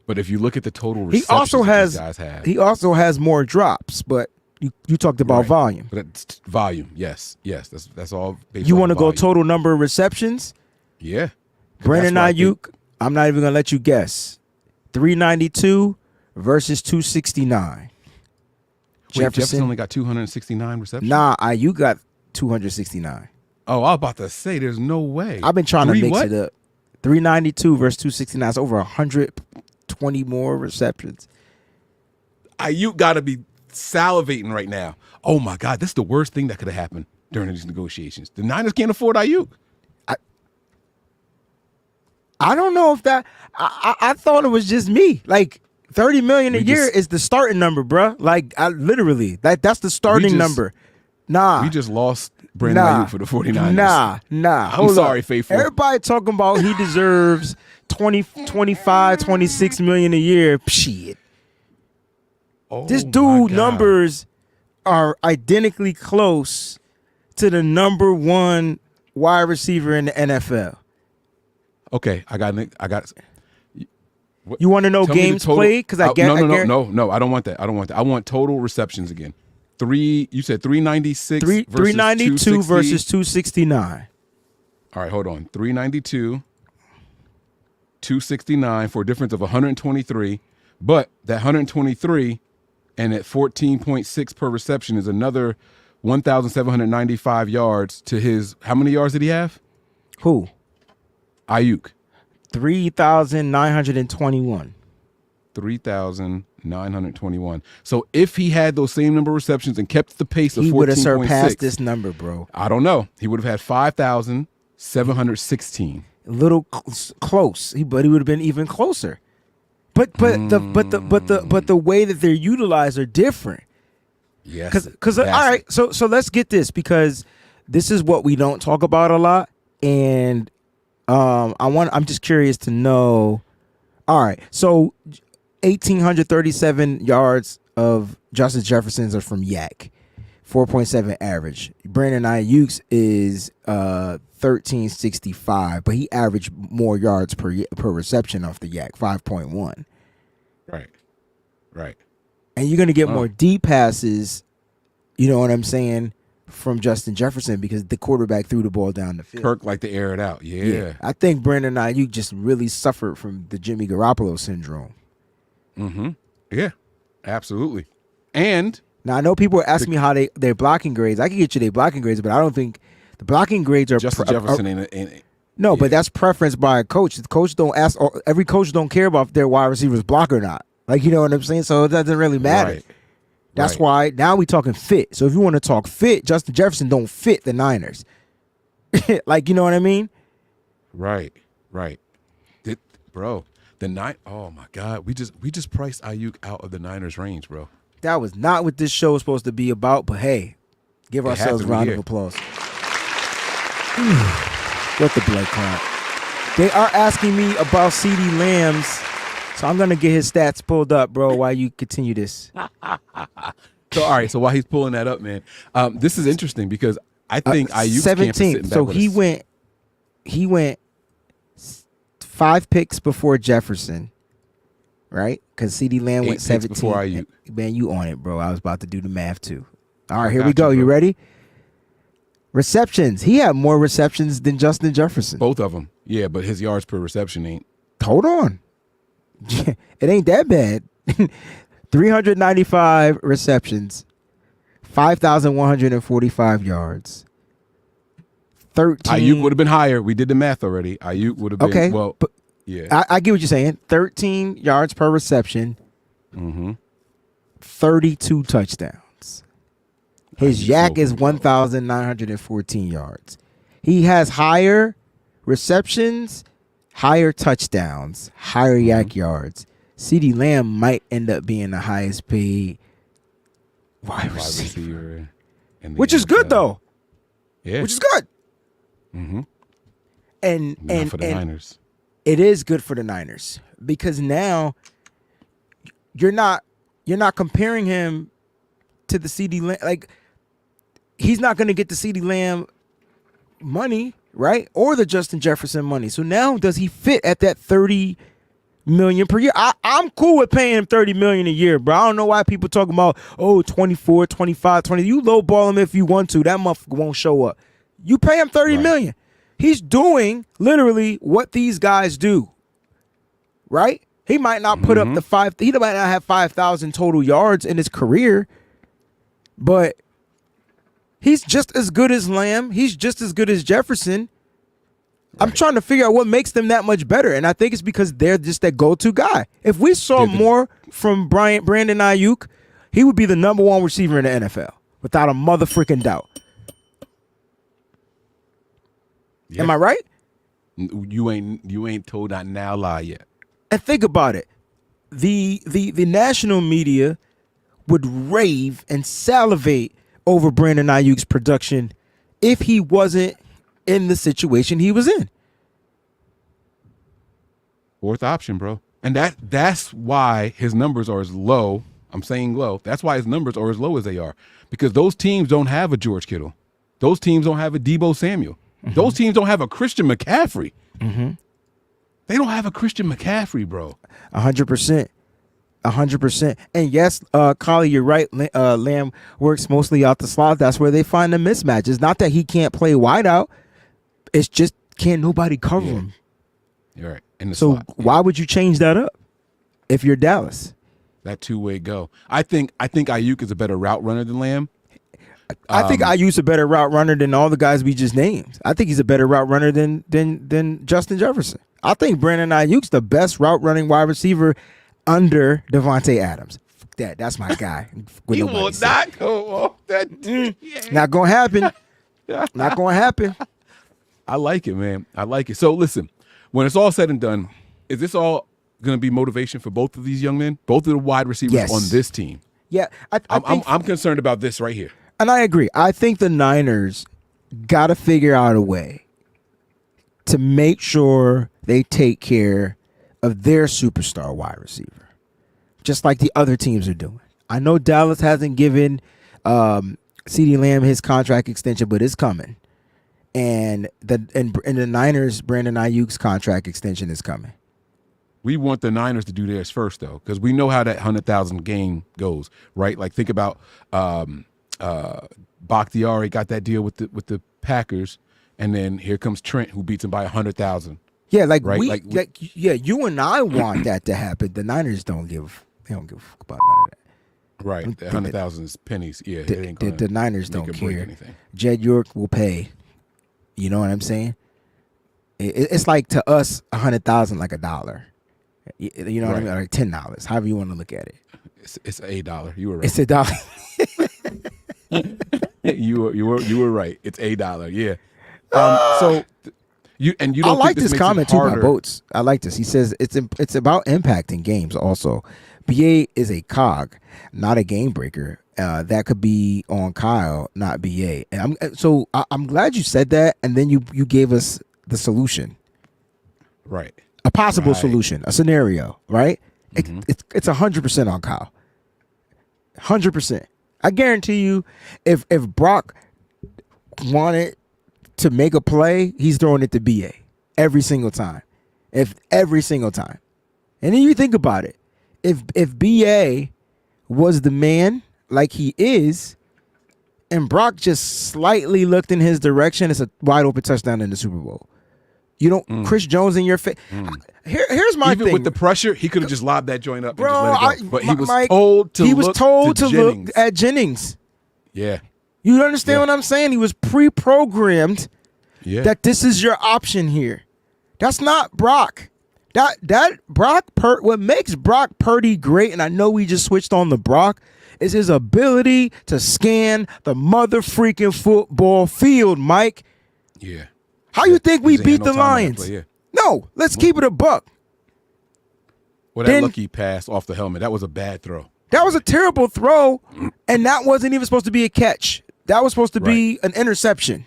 But if you look at the total receptions these guys have, he also has more drops. But you talked about volume. But it's volume, yes, that's all. You want to go total number of receptions? Yeah. Brandon Aiyuk, I'm not even gonna let you guess. 392 versus 269. Jefferson only got 269 receptions. Nah, Aiyuk got 269. Oh, I was about to say, there's no way. I've been trying to mix it up. 392 versus 269 is over 120 more receptions. Aiyuk got to be salivating right now. Oh my God, this is the worst thing that could have happened during these negotiations. The Niners can't afford Aiyuk. I don't know if that. I thought it was just me. Like $30 million a year is the starting number, bruh. Like literally, that's the starting number. Nah, we just lost Brandon Aiyuk for the 49ers. Nah. I'm sorry, faithful. Everybody talking about he deserves 20, 25, 26 million a year. Shit. Oh, this dude numbers are identically close to the number 1 wide receiver in the NFL. Okay, I got. You want to know games played? Because no. I don't want that. I want total receptions again. You said 396 versus 392 versus 269. All right, hold on. 392, 269 for a difference of 123. But that 123 and at 14.6 per reception is another 1,795 yards to his. How many yards did he have? Who? Aiyuk. 3,921. 3,921. So if he had those same number of receptions and kept the pace of 14.6, he would have surpassed this number, bro. I don't know. He would have had 5,716. A little close, but he would have been even closer. But the way that they're utilized are different. Yes. Because all right, so let's get this, because this is what we don't talk about a lot, and I'm just curious to know. All right, so 1,837 yards of Justin Jefferson's are from Yak, 4.7 average. Brandon Aiyuk's is 1,365, but he averaged more yards per reception off the Yak, 5.1. Right. And you're gonna get more deep passes. You know what I'm saying? From Justin Jefferson because the quarterback threw the ball down the field. Kirk like to air it out. Yeah. I think Brandon Aiyuk just really suffered from the Jimmy Garoppolo syndrome. Mm-hmm. Yeah, absolutely. And now I know people are asking me how their blocking grades. I can get you their blocking grades, but I don't think the blocking grades are Justin Jefferson ain't no, yeah. but that's preference by a coach. The coach don't ask. Every coach don't care about if their wide receivers block or not. Like, you know what I'm saying? So it doesn't really matter. Right. That's why now we talking fit. So if you want to talk fit, Justin Jefferson don't fit the Niners. Like, you know what I mean? Right. Bro, oh my God, we just priced Aiyuk out of the Niners range, bro. That was not what this show was supposed to be about, but hey, give ourselves a round of applause. What the blood clot. They are asking me about CeeDee Lamb's, so I'm gonna get his stats pulled up, bro, while you continue this. So all right, so while he's pulling that up, man, this is interesting because I think Aiyuk's 17. So he went 5 picks before Jefferson, right? Because CeeDee Lamb went 17 before Aiyuk. Man, you on it, bro. I was about to do the math too. All right, here we go. You ready? Receptions. He had more receptions than Justin Jefferson. Both of them. Yeah, but his yards per reception ain't. Hold on. It ain't that bad. 395 receptions, 5,145 yards. 13. Aiyuk would have been higher. We did the math already. Aiyuk would have been. Okay, well, but yeah. I get what you're saying. 13 yards per reception. Mm-hmm. 32 touchdowns. His yak is 1,914 yards. He has higher receptions, higher touchdowns, higher yak yards. CeeDee Lamb might end up being the highest paid wide receiver. Which is good, though. Yeah. Which is good. Mm-hmm. And for the Niners. It is good for the Niners because now you're not comparing him to the CeeDee Lamb. Like, he's not going to get the CeeDee Lamb money, right? Or the Justin Jefferson money. So now does he fit at that $30 million per year? I'm cool with paying him $30 million a year, bro. I don't know why people talking about 24, 25, 20. You lowball him if you want to. That motherfucker won't show up. You pay him $30 million. He's doing literally what these guys do, right? He might not put up the 5. He might not have 5,000 total yards in his career, but he's just as good as Lamb. He's just as good as Jefferson. I'm trying to figure out what makes them that much better, and I think it's because they're just that go-to guy. If we saw more from Brandon Aiyuk, he would be the number 1 receiver in the NFL without a motherfucking doubt. Yeah. Am I right? You ain't told that now lie yet. And think about it. The national media would rave and salivate over Brandon Aiyuk's production if he wasn't in the situation he was in. 4th option, bro. And that's why his numbers are as low. I'm saying low. That's why his numbers are as low as they are. Because those teams don't have a George Kittle. Those teams don't have a Deebo Samuel. Mm-hmm. Those teams don't have a Christian McCaffrey. Mm-hmm. They don't have a Christian McCaffrey, bro. 100%. 100%. And yes, Collie, you're right. Lamb works mostly out the slot. That's where they find the mismatch. It's not that he can't play wide out. It's just can't nobody cover him. You're right. In the so slot. Why would you change that up if you're Dallas? That two-way go. I think Aiyuk is a better route runner than Lamb. I think Aiyuk's a better route runner than all the guys we just named. I think he's a better route runner than Justin Jefferson. I think Brandon Aiyuk's the best route running wide receiver under Devontae Adams. That's my guy. He will not go off that. Not gonna happen. Not gonna happen. I like it, man. I like it. So listen, when it's all said and done, is this all going to be motivation for both of these young men, both of the wide receivers on this team? Yeah, I'm concerned about this right here. And I agree. I think the Niners got to figure out a way to make sure they take care of their superstar wide receiver, just like the other teams are doing. I know Dallas hasn't given CeeDee Lamb his contract extension, but it's coming. And the Niners, Brandon Aiyuk's contract extension is coming. We want the Niners to do theirs first, though, because we know how that 100,000 game goes, right? Like, think about Bakhtiari got that deal with the Packers, and then here comes Trent, who beats him by 100,000. Yeah, like right? you and I want that to happen. The Niners don't give a fuck about none of that. Right, the 100,000 is pennies. Yeah, the Niners don't care. Anything. Jed York will pay. You know what I'm saying? It's like to us 100,000 like $1. You know what I mean? Like $10. However you want to look at it. It's $1. You were right. It's $1. you were right. It's $1. Yeah. So you don't. I like this this comment too by harder. Boats. I like this. He says it's about impacting games. Also, BA is a cog, not a game breaker. That could be on Kyle, not BA. And I'm glad you said that. And then you gave us the solution, right? A possible solution, a scenario, right? Mm-hmm. It's 100% on Kyle. 100%. I guarantee you, if Brock wanted to make a play, he's throwing it to BA every single time. Every single time. And then you think about it. If BA was the man like he is, and Brock just slightly looked in his direction, it's a wide open touchdown in the Super Bowl. You don't Chris Jones in your face. Here's my Even thing. with the pressure, he could have just lobbed that joint up, bro. And just let it go. But he was Mike, told to he was told to look Jennings. at Jennings. Yeah. You understand what I'm saying? He was pre-programmed that this is your option here. That's not Brock. That Brock what makes Brock Purdy great, and I know we just switched on the Brock, is his ability to scan the mother freaking football field, Mike. Yeah. How you think we beat the time on that Lions? play, yeah. No, let's keep it a buck. Well, that lucky pass off the helmet, that was a bad throw. That was a terrible throw, and that wasn't even supposed to be a catch. That was supposed to be an interception.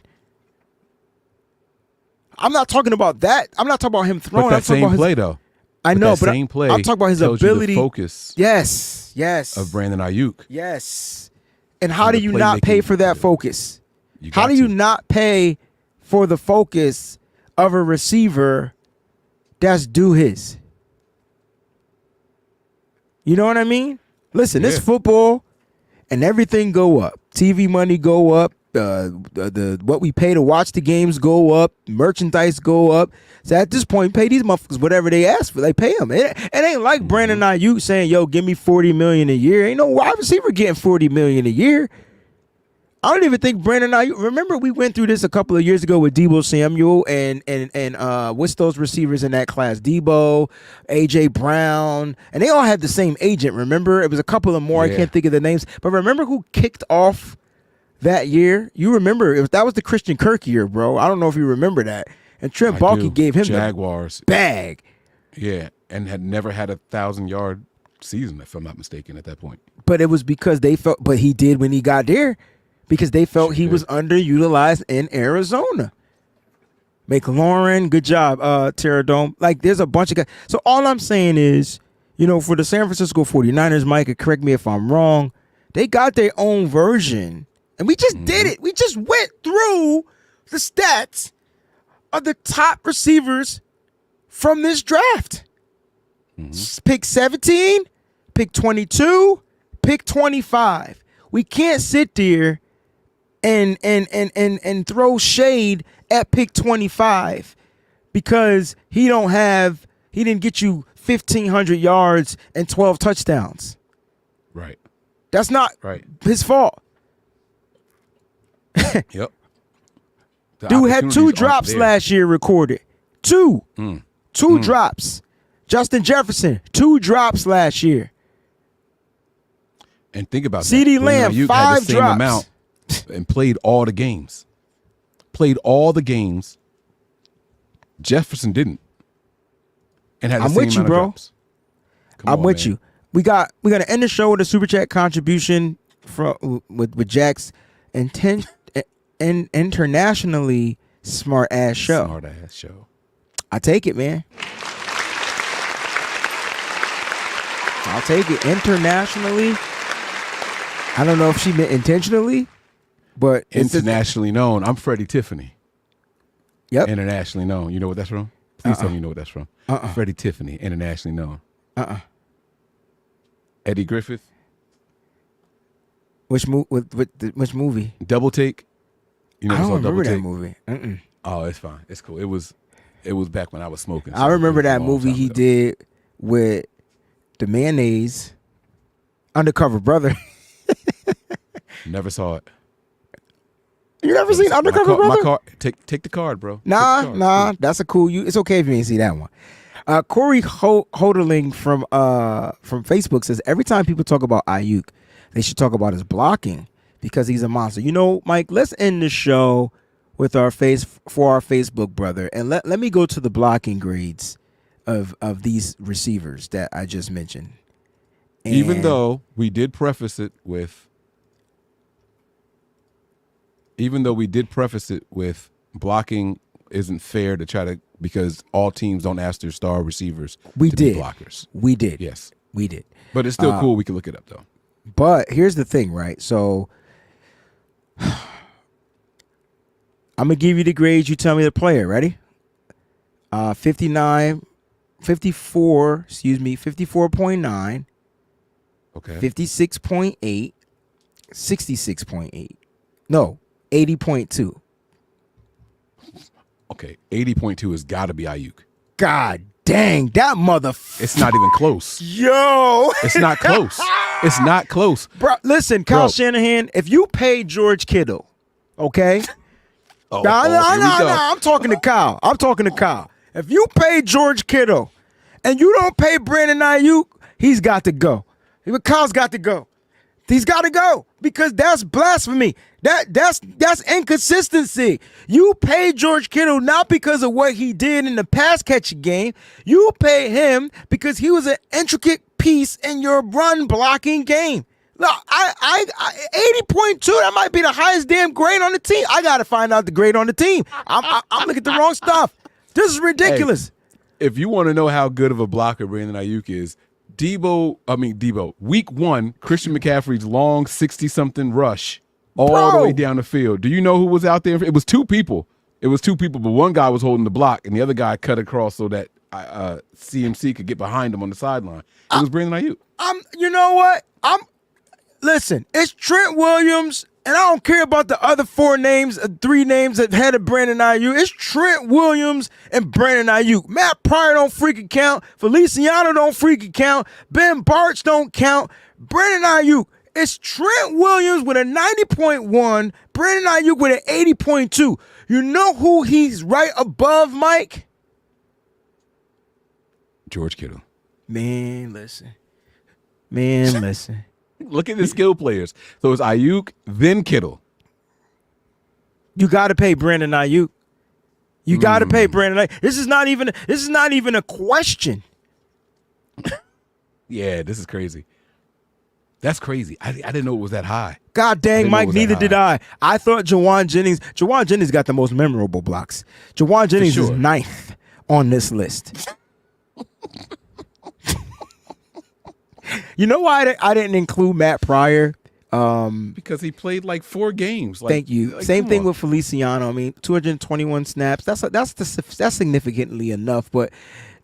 I'm not talking about that. I'm not talking about him throwing. But that same play, though. I know, but I'm talking about his ability. You the focus yes. of Brandon Aiyuk. Yes. And how do you not pay for that focus? How do you not pay for the focus of a receiver that's due his? You know what I mean? Listen, it's football, and everything go up. TV money go up. The what we pay to watch the games go up. Merchandise go up. So at this point, pay these motherfuckers whatever they ask for. They pay them. It ain't like Brandon Aiyuk saying, "Yo, give me $40 million a year." Ain't no wide receiver getting $40 million a year. I don't even think Brandon Aiyuk. Remember, we went through this a couple of years ago with Deebo Samuel and what's those receivers in that class? Deebo, AJ Brown, and they all had the same agent. Remember, it was a couple of more. I can't think of the names, but remember who kicked off that year? You remember that was the Christian Kirk year, bro. I don't know if you remember that. And Trent Baalke gave him Jaguars the bag. Yeah, and had never had a 1,000-yard season, if I'm not mistaken, at that point. But it was because they felt, but he did when he got there. Because they felt he was underutilized in Arizona. McLaurin, good job, Terradome. Like, there's a bunch of guys. So all I'm saying is, for the San Francisco 49ers, Mike, correct me if I'm wrong, they got their own version. And we just did it. We just went through the stats of the top receivers from this draft. Pick 17, pick 22, pick 25. We can't sit there and throw shade at pick 25 because he didn't get you 1,500 yards and 12 touchdowns. Right. That's not his fault. Yep. Dude had 2 drops last year recorded. 2 drops. Justin Jefferson, 2 drops last year. And think about CeeDee Lamb, 5 drops. Amount and played all the games. Jefferson didn't. And had the same amount of drops. I'm with you. We're gonna end the show with a super chat contribution with Jack's internationally smart ass show. I take it, man. I'll take it. Internationally, I don't know if she meant intentionally, but it's Internationally known. I'm Freddie Tiffany. Yep. Internationally known. You know what that's from? Please tell me you know what that's from. Freddie Tiffany, internationally known. Eddie Griffith. Which movie? Double Take. You I don't saw remember Double that Take? movie. Oh, it's fine. It's cool. It was back when I was smoking. I remember that a long movie time he ago. did with the mayonnaise, Undercover Brother. Never saw it. You never seen Undercover Brother? My card. Take the card, bro. Nah. That's a cool. It's okay if you ain't see that one. Corey Hoderling from Facebook says every time people talk about Aiyuk, they should talk about his blocking because he's a monster. You know, Mike, let's end the show with our Facebook brother, and let me go to the blocking grades of these receivers that I just mentioned. Even though we did preface it with blocking isn't fair to try to, because all teams don't ask their star receivers to be blockers. We did. Yes. We did. But it's still cool. We can look it up, though. But here's the thing, right? So I'm going to give you the grades. You tell me the player. Ready? 54.9. Okay. 56.8. 66.8. No, 80.2. Okay. 80.2 has got to be Aiyuk. God dang, that It's not even close. Yo. It's not close. It's not close. Bro, listen, Kyle Shanahan, if you pay George Kittle, okay? Oh, No, here we go. I'm talking to Kyle. If you pay George Kittle and you don't pay Brandon Aiyuk, he's got to go. Kyle's got to go. He's got to go because that's blasphemy. That's inconsistency. You pay George Kittle not because of what he did in the pass catching game. You pay him because he was an intricate piece in your run blocking game. Look, I 80.2. That might be the highest damn grade on the team. I got to find out the grade on the team. I'm looking at the wrong stuff. This is ridiculous. Hey, if you want to know how good of a blocker Brandon Aiyuk is, Deebo, week 1, Christian McCaffrey's long 60-something rush all the way down the field. Do you know who was out there? It was two people. But one guy was holding the block, and the other guy cut across so that CMC could get behind him on the sideline. It was Brandon Aiyuk. You know what? Listen, it's Trent Williams, and I don't care about the other 3 names that had a Brandon Aiyuk. It's Trent Williams and Brandon Aiyuk. Matt Pryor don't freaking count. Feliciano don't freaking count. Ben Bartz don't count. Brandon Aiyuk. It's Trent Williams with a 90.1. Brandon Aiyuk with an 80.2. You know who he's right above, Mike? George Kittle. Man, listen. Look at the skill players. So it's Aiyuk, then Kittle. You got to pay Brandon Aiyuk. You got to pay Brandon Aiyuk. This is not even a question. Yeah, this is crazy. That's crazy. I didn't know it was that high. God dang, Mike, neither did I. I thought Jawan Jennings got the most memorable blocks. Jawan Jennings is 9th on this list. You know why I didn't include Matt Pryor? Because he played like 4 games. Thank you. Same thing with Feliciano. I mean, 221 snaps. That's significantly enough. But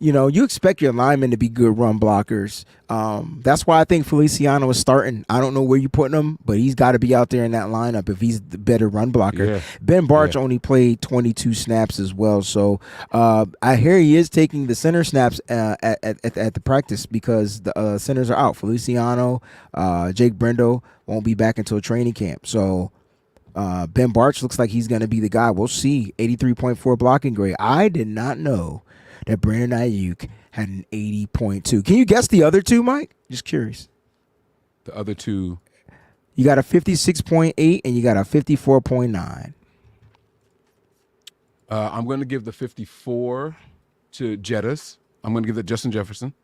you expect your linemen to be good run blockers. That's why I think Feliciano is starting. I don't know where you putting him, but he's got to be out there in that lineup if he's the better run blocker. Yeah. Ben Bartch only played 22 snaps as well. So I hear he is taking the center snaps at the practice because the centers are out. Feliciano, Jake Brendo won't be back until training camp. So Ben Bartch looks like he's going to be the guy. We'll see. 83.4 blocking grade. I did not know that Brandon Aiyuk had an 80.2. Can you guess the other two, Mike? Just curious. The other two. You got a 56.8 and you got a 54.9. I'm going to give the 54 to Jettas. I'm going to give it Justin Jefferson.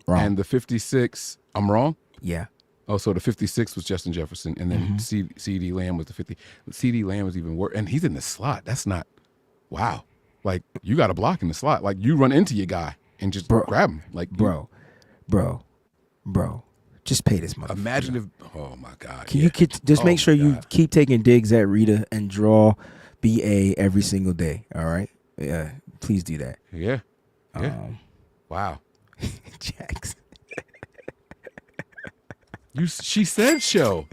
Wrong. And the 56, I'm wrong? Yeah. Oh, so the 56 was Justin Jefferson, and then C.D. Lamb was the 50. C.D. Lamb was even worse, and he's in the slot. That's not – wow. Like you got to block in the slot. Like you run into your guy and just grab him. Like bro. Just pay this motherfucker. Imagine if. Oh my God. Can you just make sure you keep taking digs at Rita and draw B.A. every single day? All right. Yeah. Please do that. Yeah. Wow. Jax. She said show.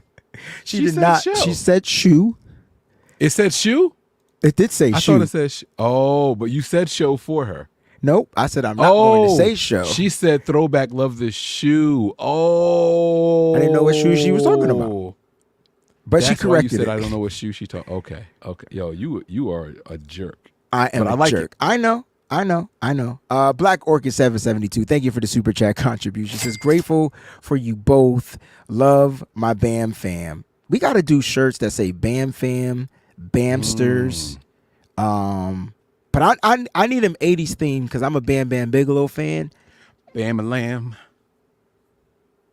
She did not. Show. She said shoe. It said shoe? It did say shoe. I thought it said oh, but you said show for her. Nope. I said I'm not going to say show. She said throwback love the shoe. Oh. I didn't know what shoe she was talking about. But she corrected you said it. I don't know what shoe she talking. Okay. Yo, you are a jerk. I am a jerk. I know. Black Orchid 772. Thank you for the super chat contribution. Says grateful for you both. Love my BAM fam. We got to do shirts that say BAM fam, BAMsters. But I need them 80s theme because I'm a Bam Bam Bigelow fan. Bam a lamb.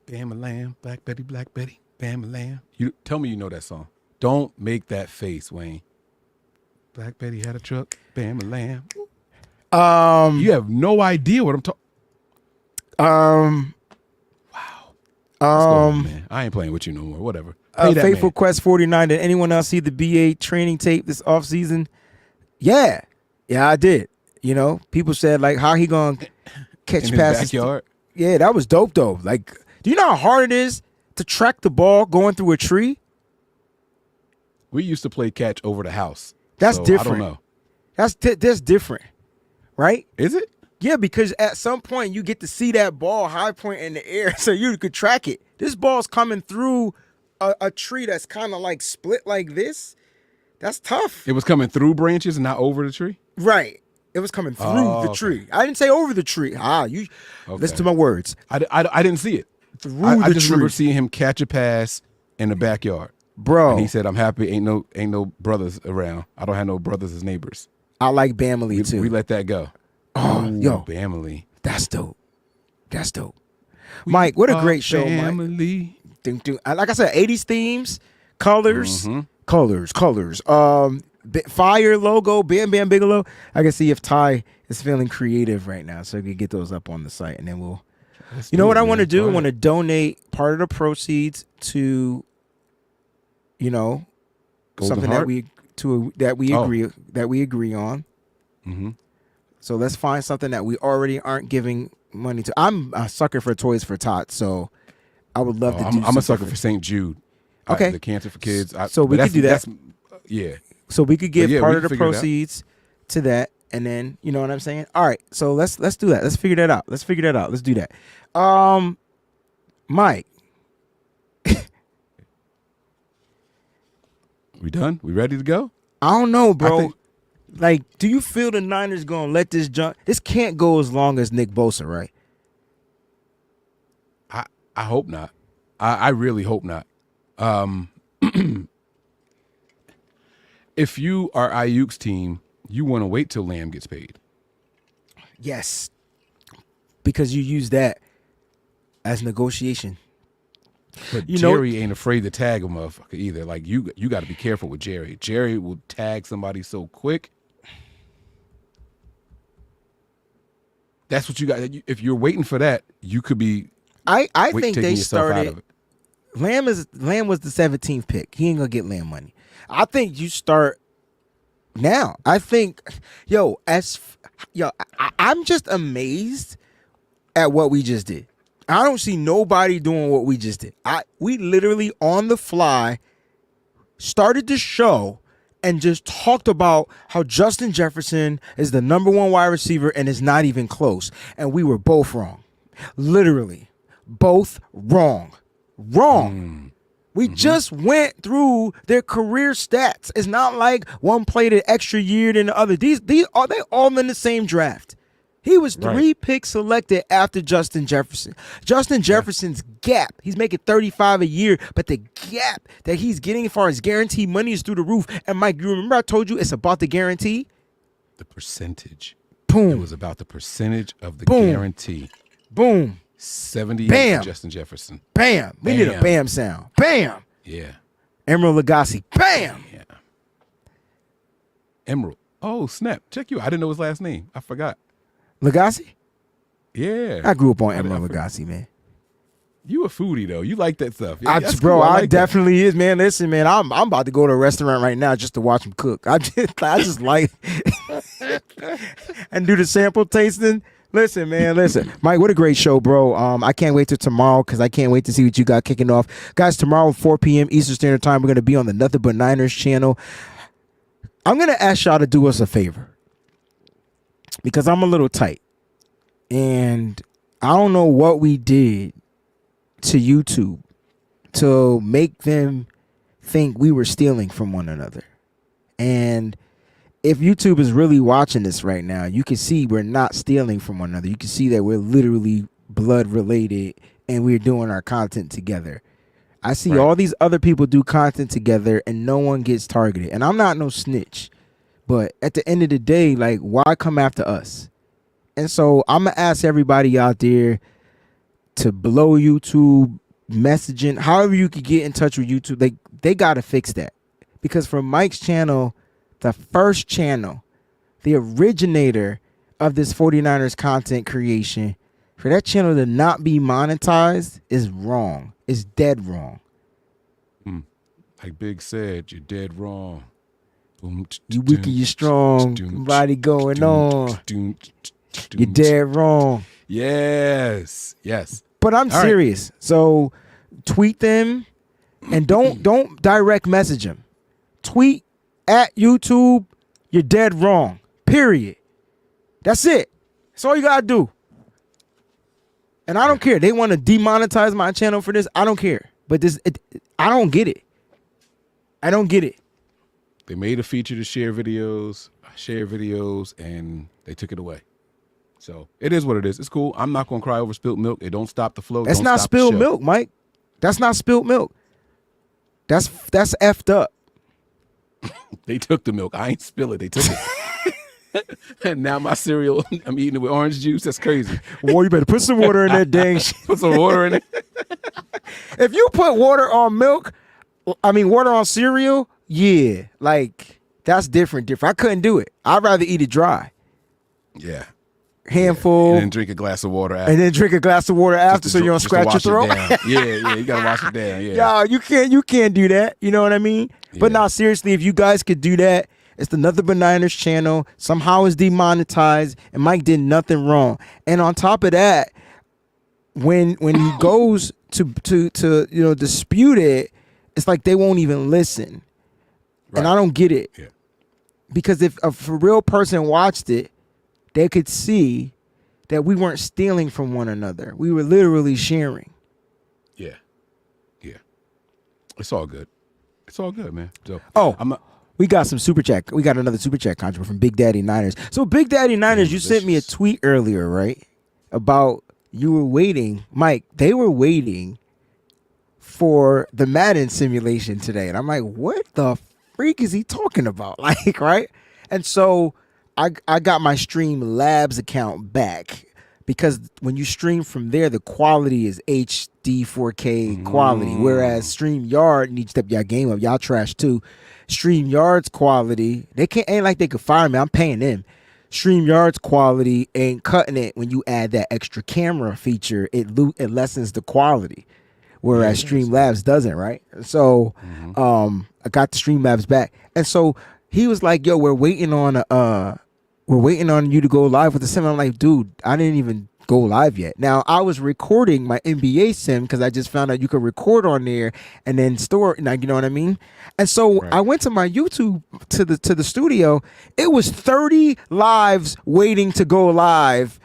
Black Betty, Bam a lamb. You tell me you know that song. Don't make that face, Wayne. Black Betty had a truck. Bam a lamb. You have no idea what I'm talking. Wow. Man. I ain't playing with you no more. Whatever. Faithful Quest 49. Did anyone else see the BA training tape this offseason? Yeah, I did. You know, people said like, how he gonna catch in his passes? Backyard. Yeah, that was dope though. Like, do you know how hard it is to track the ball going through a tree? We used to play catch over the house. That's so different. I don't know. That's different, right? Is it? Yeah, because at some point you get to see that ball high point in the air, so you could track it. This ball's coming through a tree that's kind of like split like this. That's tough. It was coming through branches and not over the tree? Right. It was coming through the tree. I didn't say over the tree. Listen to my words. I didn't see it. I just remember seeing him catch a pass in the backyard. Bro. And he said, I'm happy ain't no brothers around. I don't have no brothers as neighbors. I like Bamily too. We let that go. Oh, yo. Bamily. That's dope. Mike, what a great show, Bamily. Mike. Like I said, 80s themes, colors. Fire logo, Bam Bam Bigelow. I can see if Ty is feeling creative right now, so we can get those up on the site, and then we'll. You know what I want to do? I want to donate part of the proceeds to, Golden something Heart? that we agree on. Mm-hmm. So let's find something that we already aren't giving money to. I'm a sucker for Toys for Tots, so I would love to do. I'm a sucker for St. Jude. Okay, the Cancer for Kids. So we could do that. Yeah. So we could give part of the proceeds to that, and then you know what I'm saying. All right, so let's do that. Let's figure that out. Let's do that. Mike, we done? We ready to go? I don't know, bro. Like, do you feel the Niners gonna let this jump? This can't go as long as Nick Bosa, right? I hope not. I really hope not. If you are Aiyuk's team, you want to wait till Lamb gets paid. Yes, because you use that as negotiation. But Jerry ain't afraid to tag a motherfucker either. Like you got to be careful with Jerry. Jerry will tag somebody so quick. That's what you got. If you're waiting for that, you could be. I think they started. Lamb was the 17th pick. He ain't gonna get Lamb money. I think you start now. I think, I'm just amazed at what we just did. I don't see nobody doing what we just did. We literally on the fly started the show and just talked about how Justin Jefferson is the number one wide receiver and is not even close. And we were both wrong. Literally, both wrong. We just went through their career stats. It's not like one played an extra year than the other. These are they all in the same draft. He was 3 picks selected after Justin Jefferson. Justin Jefferson's gap, he's making $35 a year, but the gap that he's getting as far as guaranteed money is through the roof. And Mike, you remember I told you it's about the guarantee? The percentage. Boom. It was about the percentage of the guarantee. Boom. 78 Bam. for Justin Jefferson. Bam. We need a bam sound. Bam. Yeah. Emerald Lagasse. Bam. Yeah. Emerald. Oh, snap. Check you. I didn't know his last name. I forgot. Lagasse? Yeah. I grew up on I Emeril forgot. Lagasse, man. You a foodie, though. You like that stuff. Yeah, that's Bro, cool. I like that. definitely is, man. Listen, man, I'm about to go to a restaurant right now just to watch him cook. I just like and do the sample tasting. Listen, man, listen. Mike, what a great show, bro. I can't wait till tomorrow because I can't wait to see what you got kicking off. Guys, tomorrow 4 p.m. Eastern Standard Time, we're going to be on the Nothing But Niners channel. I'm going to ask y'all to do us a favor because I'm a little tight. And I don't know what we did to YouTube to make them think we were stealing from one another. And if YouTube is really watching this right now, you can see we're not stealing from one another. You can see that we're literally blood related and we're doing our content together. I see all these other people do content together and no one gets targeted. And I'm not no snitch. But at the end of the day, like, why come after us? And so I'm going to ask everybody out there to blow YouTube, messaging, however you could get in touch with YouTube. They got to fix that. Because for Mike's channel, the first channel, the originator of this 49ers content creation, for that channel to not be monetized is wrong. It's dead wrong. Like Big said, you're dead wrong. You weak and you strong. Body going on. You're dead wrong. Yes. Yes. But I'm serious. So tweet them and don't direct message them. Tweet at YouTube, you're dead wrong. Period. That's it. That's all you gotta do. And I don't care. They want to demonetize my channel for this. I don't care. But I don't get it. I don't get it. They made a feature to share videos, and they took it away. So it is what it is. It's cool. I'm not gonna cry over spilt milk. It don't stop the flow. That's not spilled milk, Mike. That's not spilled milk. That's effed up. They took the milk. I ain't spill it. They took it. And now my cereal, I'm eating it with orange juice. That's crazy. Well, you better put some water in that dang shit. Put some water in it. If you put water on milk, water on cereal, yeah, like that's different. I couldn't do it. I'd rather eat it dry. Yeah. Handful. And then drink a glass of water after. And then drink a glass of water after so you don't scratch your throat. Yeah, you gotta wash it down. Yeah. Yo, you can't do that. You know what I mean? Yeah. But now, seriously, if you guys could do that, it's the Nothing But Niners channel. Somehow it's demonetized, and Mike did nothing wrong. And on top of that, when he goes to dispute it, it's like they won't even listen. Right. And I don't get it. Yeah. Because if a for real person watched it, they could see that we weren't stealing from one another. We were literally sharing. Yeah. Yeah. It's all good. It's all good, man. So we got some super chat. We got another super chat contribution from Big Daddy Niners. So Big Daddy Niners, you sent me a tweet earlier, right? About you were waiting. Mike, they were waiting for the Madden simulation today. And I'm like, what the freak is he talking about? Like, right? And so I got my Stream Labs account back because when you stream from there, the quality is HD 4K quality. Whereas StreamYard needs to step y'all game up. Y'all trash too. StreamYard's quality, ain't like they could fire me. I'm paying them. StreamYard's quality ain't cutting it when you add that extra camera feature. It lessens the quality. Whereas Streamlabs doesn't, right? So I got the Streamlabs back. And so he was like, yo, we're waiting on you to go live with the sim. I'm like, dude, I didn't even go live yet. Now, I was recording my NBA sim because I just found out you could record on there and then store, like, you know what I mean? And so I went to my YouTube to the studio. It was 30 lives waiting to go live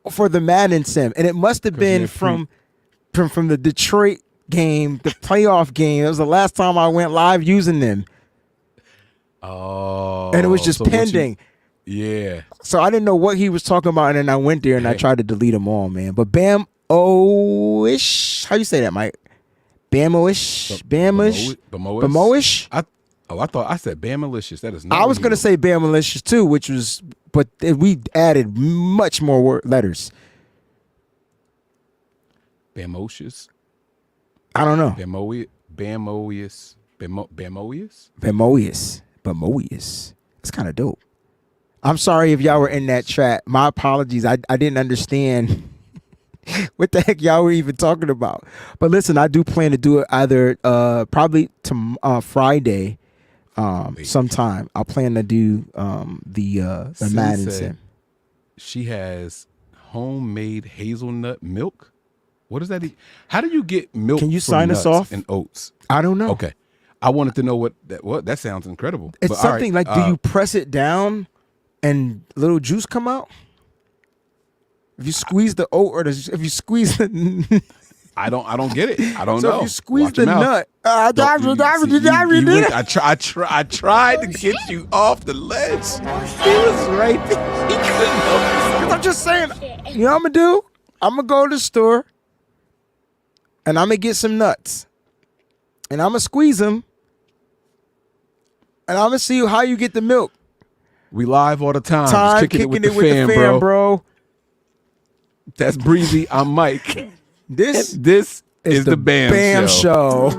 for the Madden sim. And it must have been from the Detroit game, the playoff game. It was the last time I went live using them. Oh. And it was just pending. Yeah. So I didn't know what he was talking about, and then I went there and I tried to delete them all, man. But Bam-O-ish, how you say that, Mike? Bam-O-ish? Bam-ish? Bam-O-ish? I thought I said Bam-malicious. That is not. I was going to say Bam-malicious too, but we added much more letters. Bam-ocious? I don't know. Bam-oious? Bam-oious. It's kind of dope. I'm sorry if y'all were in that chat. My apologies. I didn't understand what the heck y'all were even talking about. But listen, I do plan to do it either probably to Friday sometime. I'll plan to do the Sin Madden said sim. She has homemade hazelnut milk. What does that eat? How do you get milk? Can you from sign us nuts off? and oats? I don't know. Okay, I wanted to know what that sounds incredible. It's But all something right, like, do you press it down and little juice come out? If you squeeze the oat, or if you squeeze the I don't get it. I don't so know. if you squeeze Watch the your mouth. nut, I tried to get you off the ledge. He was right there. He couldn't help because I'm just saying, you know what I'm gonna do? I'm gonna go to the store and I'm gonna get some nuts and I'm gonna squeeze them and I'm gonna see how you get the milk. We live all the time. Just kicking it with the fam, bro. That's Breezy. I'm Mike. This is the B.A.M show.